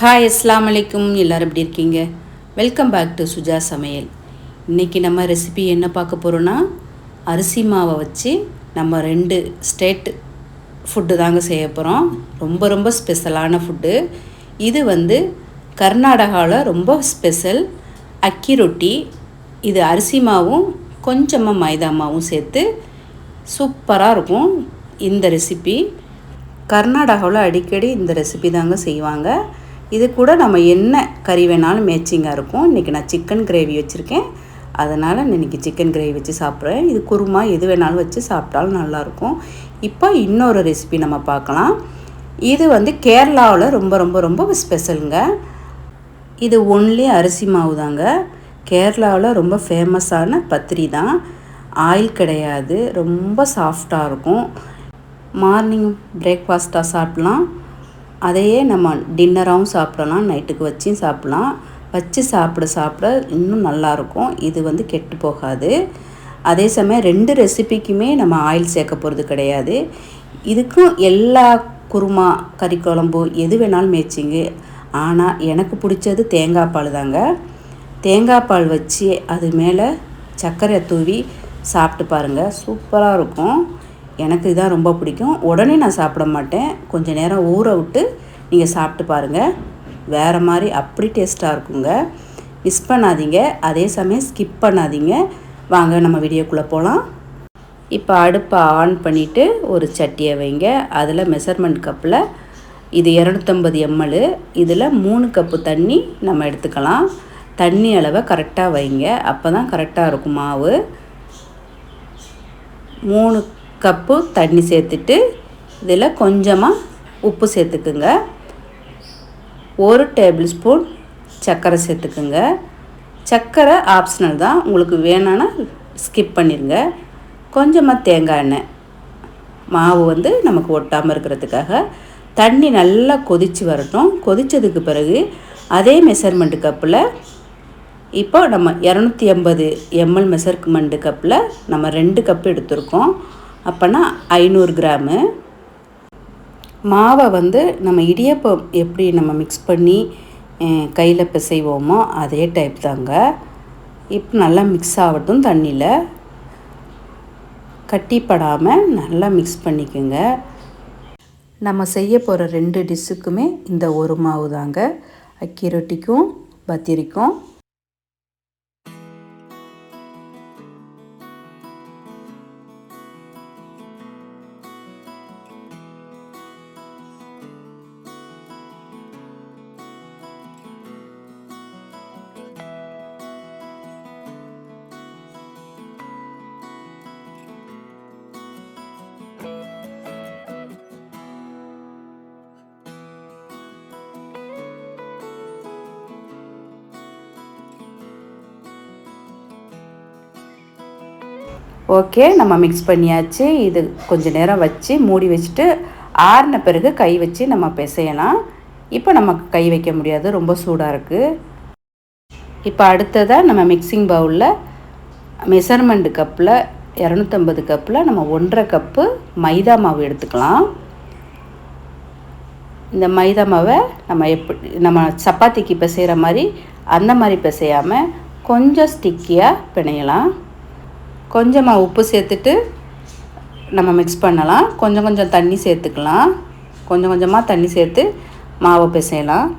Hi அஸ்ஸலாமு அலைக்கும். எல்லோரும் எப்படி இருக்கீங்க? வெல்கம் பேக் டு சுஜா சமையல். இன்றைக்கி நம்ம ரெசிபி என்ன பார்க்க போகிறோன்னா, அரிசி மாவை வச்சு நம்ம 2 ஸ்டேட் ஃபுட்டு தாங்க செய்ய போகிறோம். ரொம்ப ரொம்ப ஸ்பெஷலான ஃபுட்டு. இது கர்நாடகாவில் ரொம்ப ஸ்பெஷல் அக்கி ரொட்டி. இது அரிசி மாவும் கொஞ்சமாக மைதா மாவும் சேர்த்து சூப்பராக இருக்கும் இந்த ரெசிபி. கர்நாடகாவில் அடிக்கடி இந்த ரெசிபி தாங்க செய்வாங்க. இது கூட நம்ம என்ன கறி வேணாலும் மேட்சிங்காக இருக்கும். இன்றைக்கி நான் சிக்கன் கிரேவி வச்சுருக்கேன், அதனால் இன்றைக்கி சிக்கன் கிரேவி வச்சு சாப்பிட்றேன். இது குருமா எது வேணாலும் வச்சு சாப்பிட்டாலும் நல்லாயிருக்கும். இப்போ இன்னொரு ரெசிபி நம்ம பார்க்கலாம். இது கேரளாவில் ரொம்ப ரொம்ப ரொம்ப ஸ்பெஷலுங்க. இது ஒன்லி அரிசி மாவு தாங்க. கேரளாவில் ரொம்ப ஃபேமஸான பத்திரி தான். ஆயில் கிடையாது, ரொம்ப சாஃப்டாக இருக்கும். மார்னிங் பிரேக்ஃபாஸ்ட்டாக சாப்பிட்லாம், அதையே நம்ம டின்னராகவும் சாப்பிடலாம், நைட்டுக்கு வச்சும் சாப்பிட்லாம். வச்சு சாப்பிட இன்னும் நல்லாயிருக்கும். இது கெட்டு போகாது. அதே சமயம் 2 ரெசிபிக்குமே நம்ம ஆயில் சேர்க்க போகிறது கிடையாது. இதுக்கும் எல்லா குருமா கறி குழம்பு எது வேணாலும் மேய்ச்சிங்க. ஆனால் எனக்கு பிடிச்சது தேங்காய் பால் தாங்க. தேங்காய் பால் வச்சு அது மேலே சர்க்கரை தூவி சாப்பிட்டு பாருங்கள், சூப்பராக இருக்கும். எனக்கு இதான் ரொம்ப பிடிக்கும். உடனே நான் சாப்பிட மாட்டேன், கொஞ்சம் நேரம் ஊற விட்டு நீங்கள் சாப்பிட்டு பாருங்கள், வேறு மாதிரி அப்படி டேஸ்ட்டாக இருக்குங்க. மிஸ் பண்ணாதீங்க, அதே சமயம் ஸ்கிப் பண்ணாதீங்க. வாங்க நம்ம வீடியோக்குள்ளே போகலாம். இப்போ அடுப்பை ஆன் பண்ணிவிட்டு ஒரு சட்டியை வைங்க. அதில் மெஷர்மெண்ட் கப்பில் இது 250 ml, இதில் 3 கப்பு தண்ணி நம்ம எடுத்துக்கலாம். தண்ணி அளவை கரெக்டாக வைங்க, அப்போ தான் கரெக்டாக இருக்கும் மாவு. 3 கப்பு தண்ணி சேர்த்துட்டு இதில் கொஞ்சமாக உப்பு சேர்த்துக்குங்க. 1 டேபிள் ஸ்பூன் சர்க்கரை சேர்த்துக்குங்க. சர்க்கரை ஆப்ஷனல் தான், உங்களுக்கு வேணும்னா ஸ்கிப் பண்ணிடுங்க. கொஞ்சமாக தேங்காய் எண்ணெய். மாவு நமக்கு ஒட்டாமல் இருக்கிறதுக்காக. தண்ணி நல்லா கொதித்து வரட்டும். கொதித்ததுக்கு பிறகு அதே மெஷர்மெண்ட் கப்பில் இப்போ நம்ம 250 ml மெஷர்மெண்ட் கப்பில் நம்ம 2 கப்பு எடுத்துருக்கோம். அப்போனா 500 கிராமு மாவை நம்ம இடியப்பம் எப்படி நம்ம மிக்ஸ் பண்ணி கையில் பிசைவோமோ அதே டைப் தாங்க. இப்போ நல்லா மிக்ஸ் ஆகட்டும். தண்ணியில் கட்டிப்படாமல் நல்லா மிக்ஸ் பண்ணிக்கோங்க. நம்ம செய்ய போகிற 2 டிஷ்ஷுக்குமே இந்த ஒரு மாவு தாங்க, அக்கி ரொட்டிக்கும் பத்திரிக்கும். ஓகே, நம்ம மிக்ஸ் பண்ணியாச்சு. இது கொஞ்சம் நேரம் வச்சு மூடி வச்சுட்டு ஆறின பிறகு கை வச்சு நம்ம பிசையலாம். இப்போ நமக்கு கை வைக்க முடியாது, ரொம்ப சூடாக இருக்குது. இப்போ அடுத்ததாக நம்ம மிக்சிங் பவுலில் மெஷர்மெண்ட் கப்பில் 250 கப்பில் நம்ம 1.5 கப்பு மைதா மாவு எடுத்துக்கலாம். இந்த மைதா மாவை நம்ம சப்பாத்திக்கு பிசைகிற மாதிரி அந்த மாதிரி பிசையாமல் கொஞ்சம் ஸ்டிக்கியாக பிணையலாம். கொஞ்சமாக உப்பு சேர்த்துட்டு நம்ம மிக்ஸ் பண்ணலாம். கொஞ்சம் கொஞ்சம் தண்ணி சேர்த்துக்கலாம். கொஞ்சம் கொஞ்சமாக தண்ணி சேர்த்து மாவை பிசையலாம்.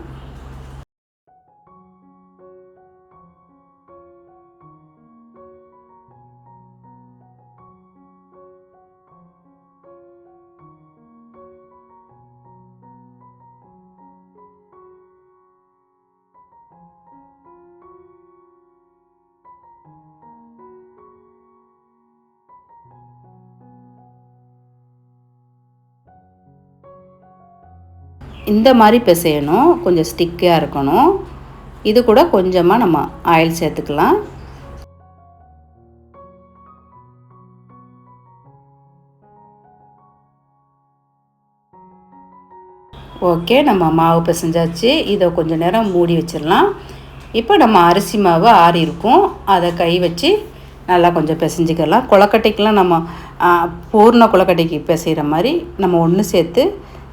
இந்த மாதிரி பிசையணும், கொஞ்சம் ஸ்டிக்காக இருக்கணும். இது கூட கொஞ்சமாக நம்ம ஆயில் சேர்த்துக்கலாம். ஓகே, நம்ம மாவு பிசைஞ்சாச்சு. இதை கொஞ்சம் நேரம் மூடி வச்சிடலாம். இப்போ நம்ம அரிசி மாவு ஆறி இருக்கும், அதை கை வச்சு நல்லா கொஞ்சம் பிசைஞ்சிக்கலாம். கொழுக்கட்டைக்கெலாம் நம்ம பூர்ண கொழுக்கட்டைக்கு பிசைகிற மாதிரி நம்ம ஒன்று சேர்த்து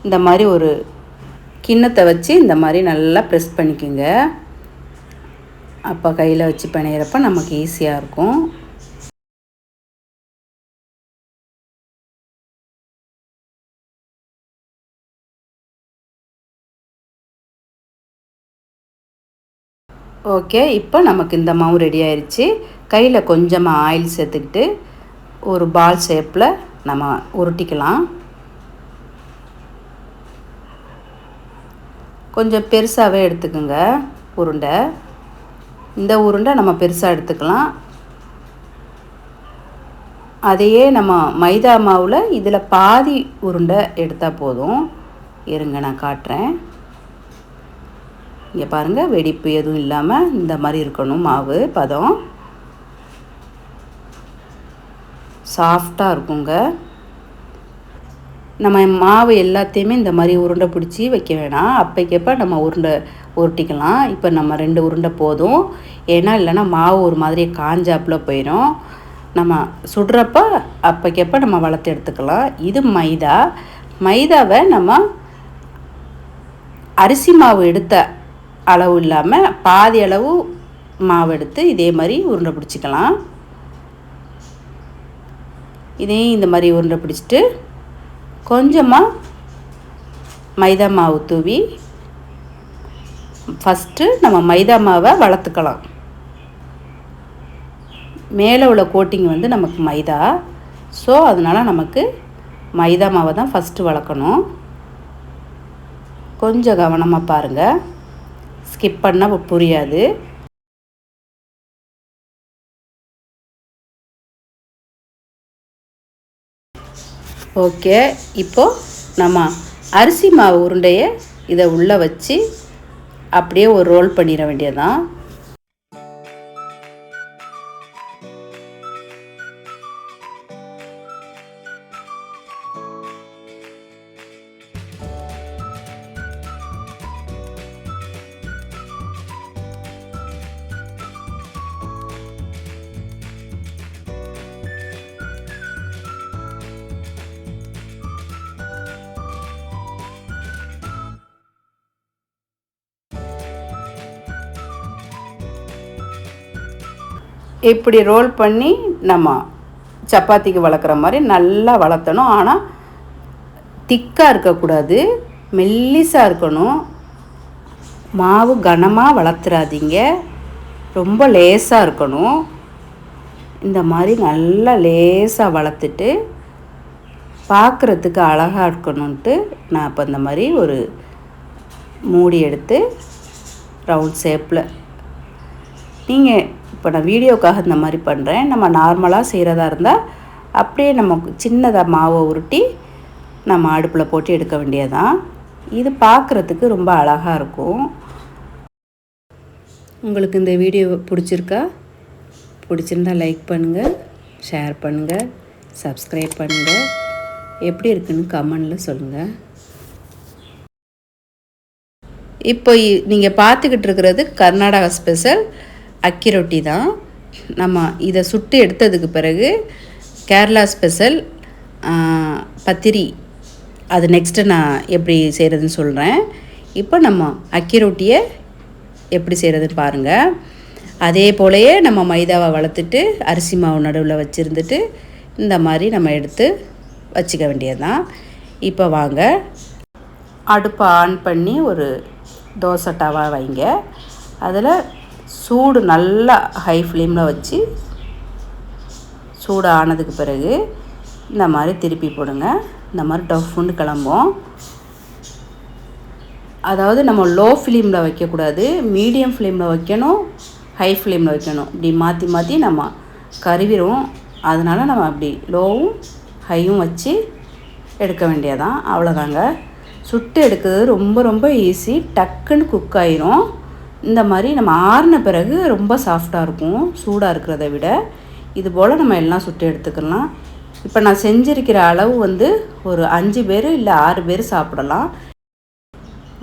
இந்த மாதிரி ஒரு கிண்ணத்தை வச்சு இந்த மாதிரி நல்லா ப்ரெஸ் பண்ணிக்கோங்க. அப்போ கையில் வச்சு பிணையிறப்ப நமக்கு ஈஸியாக இருக்கும். ஓகே, இப்போ நமக்கு இந்த மாவு ரெடி ஆயிடுச்சு. கையில் கொஞ்சமாக ஆயில் சேர்த்துக்கிட்டு ஒரு பால் ஷேப்பில் நம்ம உருட்டிக்கலாம். கொஞ்சம் பெருசாகவே எடுத்துக்கோங்க உருண்டை. இந்த உருண்டை நம்ம பெருசாக எடுத்துக்கலாம். அதையே நம்ம மைதா மாவில் இதில் பாதி உருண்டை எடுத்தால் போதும். இருங்க நான் காட்டுறேன். இங்கே பாருங்கள், வெடிப்பு எதுவும் இல்லாமல் இந்த மாதிரி இருக்கணும் மாவு பதம். சாஃப்டாக இருக்குங்க. நம்ம மாவு எல்லாத்தையுமே இந்த மாதிரி உருண்டை பிடிச்சி வைக்க வேணாம். அப்போக்கப்போ நம்ம உருண்டை உருட்டிக்கலாம். இப்போ நம்ம 2 உருண்டை போதும். ஏன்னா இல்லைன்னா மாவு ஒரு மாதிரி காஞ்சாப்பில் போயிடும். நம்ம சுடுறப்ப அப்போக்கப்போ நம்ம வளர்த்து எடுத்துக்கலாம். இது மைதாவை நம்ம அரிசி மாவு எடுத்த அளவு இல்லாமல் பாதி அளவு மாவு எடுத்து இதே மாதிரி உருண்டை பிடிச்சிக்கலாம். இதையும் இந்த மாதிரி உருண்டை பிடிச்சிட்டு கொஞ்சமாக மைதா மாவு தூவி ஃபஸ்ட்டு நம்ம மைதா மாவை வளர்த்துக்கலாம். மேலே உள்ள கோட்டிங் வந்து நமக்கு மைதா. ஸோ அதனால் நமக்கு மைதா மாவை தான் ஃபஸ்ட்டு வளர்க்கணும். கொஞ்சம் கவனமாக பாருங்கள், ஸ்கிப் பண்ணால் புரியாது. ஓகே, இப்போது நம்ம அரிசி மாவு உருண்டையை இதை உள்ளே வச்சு அப்படியே ஒரு ரோல் பண்ணிட வேண்டியதான். இப்படி ரோல் பண்ணி நம்ம சப்பாத்திக்கு வளர்க்குற மாதிரி நல்லா வளர்த்தணும். ஆனால் திக்காக இருக்கக்கூடாது, மெல்லிசாக இருக்கணும். மாவு கனமாக வளர்த்துறாதீங்க, ரொம்ப லேசாக இருக்கணும். இந்த மாதிரி நல்லா லேசாக வளர்த்துட்டு பார்க்குறதுக்கு அழகாக இருக்கணுன்ட்டு நான் இப்போ இந்த மாதிரி ஒரு மூடி எடுத்து ரவுண்ட் ஷேப்பில், நீங்கள் இப்போ நான் வீடியோக்காக இந்த மாதிரி பண்ணுறேன். நம்ம நார்மலாக செய்கிறதா இருந்தால் அப்படியே நம்ம சின்னதாக மாவை உருட்டி நம்ம அடுப்பில் போட்டு எடுக்க வேண்டியதான். இது பார்க்குறதுக்கு ரொம்ப அழகாக இருக்கும். உங்களுக்கு இந்த வீடியோ பிடிச்சிருக்கா? பிடிச்சிருந்தா லைக் பண்ணுங்கள், ஷேர் பண்ணுங்கள், சப்ஸ்கிரைப் பண்ணுங்கள். எப்படி இருக்குன்னு கமெண்டில் சொல்லுங்கள். இப்போ நீங்கள் பார்த்துக்கிட்டு இருக்கிறது கர்நாடகா ஸ்பெஷல் அக்கி ரொட்டி தான். நம்ம இதை சுட்டு எடுத்ததுக்கு பிறகு கேரளா ஸ்பெஷல் பத்திரி, அது நெக்ஸ்ட்டு நான் எப்படி செய்கிறதுன்னு சொல்கிறேன். இப்போ நம்ம அக்கி ரொட்டியை எப்படி செய்கிறதுன்னு பாருங்கள். அதே போலயே நம்ம மைதாவை வளர்த்துட்டு அரிசி மாவு நடுவில் வச்சுருந்துட்டு இந்த மாதிரி நம்ம எடுத்து வச்சுக்க வேண்டியதுதான். இப்போ வாங்க, அடுப்பை ஆன் பண்ணி ஒரு தோசை டவா வைங்க. அதில் சூடு நல்லா ஹை ஃப்ளேமில் வச்சு சூடு ஆனதுக்கு பிறகு இந்த மாதிரி திருப்பி போடுங்க. இந்த மாதிரி டஃப்னு கிளம்பும். அதாவது நம்ம லோ ஃப்ளேமில் வைக்கக்கூடாது, மீடியம் ஃப்ளேமில் வைக்கணும், ஹை ஃப்ளேமில் வைக்கணும். இப்படி மாற்றி மாற்றி நம்ம கருவிடும். அதனால் நம்ம அப்படி லோவும் ஹையும் வச்சு எடுக்க வேண்டியதான். அவ்வளோதாங்க. சுட்டு எடுக்கிறது ரொம்ப ரொம்ப ஈஸி, டக்குன்னு குக் ஆயிரும். இந்த மாதிரி நம்ம ஆறின பிறகு ரொம்ப சாஃப்டாக இருக்கும் சூடாக இருக்கிறத விட. இது போல் நம்ம எல்லாம் சுட்டு எடுத்துக்கலாம். இப்போ நான் செஞ்சிருக்கிற அளவு வந்து ஒரு 5 பேர் இல்லை 6 பேர் சாப்பிடலாம்.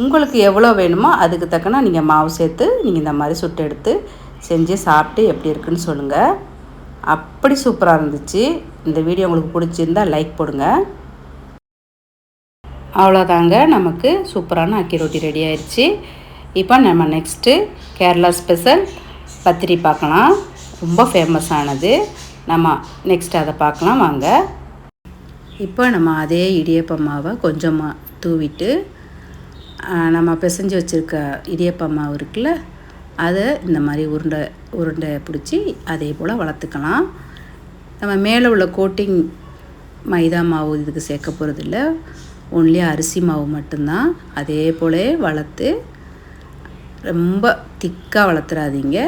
உங்களுக்கு எவ்வளோ வேணுமோ அதுக்கு தக்கன நீங்கள் மாவு சேர்த்து நீங்கள் இந்த மாதிரி சுட்டு எடுத்து செஞ்சு சாப்பிட்டு எப்படி இருக்குன்னு சொல்லுங்கள். அப்படி சூப்பராக இருந்துச்சு. இந்த வீடியோ உங்களுக்கு பிடிச்சிருந்தால் லைக் போடுங்க. அவ்வளோதாங்க, நமக்கு சூப்பரான அக்கி ரொட்டி ரெடி ஆயிடுச்சு. இப்போ நம்ம நெக்ஸ்ட்டு கேரளா ஸ்பெஷல் பத்திரி பார்க்கலாம். ரொம்ப ஃபேமஸானது. நம்ம நெக்ஸ்ட் அதை பார்க்கலாம் வாங்க. இப்போ நம்ம அதே இடியப்ப மாவை கொஞ்சமாக தூவிட்டு நம்ம பிசைஞ்சு வச்சுருக்க இடியப்ப மாவு இருக்குல்ல, அதை இந்த மாதிரி உருண்டை பிடிச்சி அதே போல் வளர்த்துக்கலாம். நம்ம மேலே உள்ள கோட்டிங் மைதா மாவு இதுக்கு சேர்க்க போகிறதில்ல, ஒன்லி அரிசி மாவு மட்டும்தான். அதே போல் வளர்த்து ரொம்ப திக்காக வளர்த்துறாதீங்க.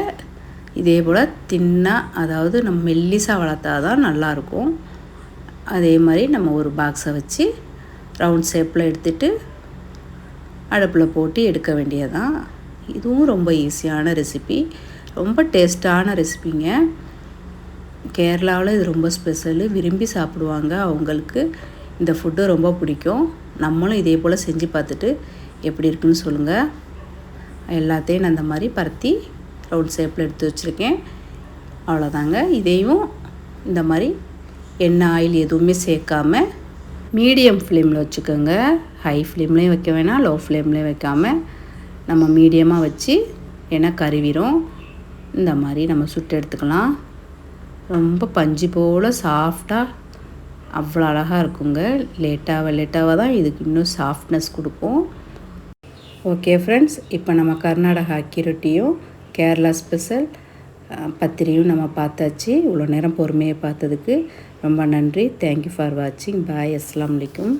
இதே போல் தின்னாக, அதாவது நம்ம மெல்லிசாக வளர்த்தா தான் நல்லாயிருக்கும். அதே மாதிரி நம்ம ஒரு பாக்ஸை வச்சு ரவுண்ட் ஷேப்பில் எடுத்துகிட்டு அடுப்பில் போட்டு எடுக்க வேண்டியதான். இதுவும் ரொம்ப ஈஸியான ரெசிபி, ரொம்ப டேஸ்ட்டான ரெசிபிங்க. கேரளாவில் இது ரொம்ப ஸ்பெஷலு, விரும்பி சாப்பிடுவாங்க. அவங்களுக்கு இந்த ஃபுட்டு ரொம்ப பிடிக்கும். நம்மளும் இதே போல் செஞ்சு பார்த்துட்டு எப்படி இருக்குன்னு சொல்லுங்கள். எல்லாத்தையும் நான் இந்த மாதிரி பரத்தி ரவுண்ட் ஷேப்பில் எடுத்து வச்சுருக்கேன். அவ்வளோதாங்க. இதையும் இந்த மாதிரி எண்ணெய் ஆயில் எதுவுமே சேர்க்காமல் மீடியம் ஃப்ளேமில் வச்சுக்கோங்க. ஹை ஃப்ளேம்லேயும் வைக்க வேணாம், லோ ஃப்ளேம்லேயும் வைக்காமல் நம்ம மீடியமாக வச்சு, ஏன்னா கருவிரும். இந்த மாதிரி நம்ம சுட்டு எடுத்துக்கலாம். ரொம்ப பஞ்சு போல் சாஃப்டாக அவ்வளோ அழகாக இருக்குங்க. லேட்டாக தான் இதுக்கு இன்னும் சாஃப்ட்னஸ் கொடுக்கும். ஓகே ஃப்ரெண்ட்ஸ், இப்போ நம்ம கர்நாடகா அக்கி ரொட்டியும் கேரளா ஸ்பெஷல் பத்திரியும் நம்ம பார்த்தாச்சு. இவ்வளோ நேரம் பொறுமையை பார்த்ததுக்கு ரொம்ப நன்றி. தேங்க்யூ ஃபார் வாட்சிங். பாய். அஸ்ஸலாமு அலைக்கும்.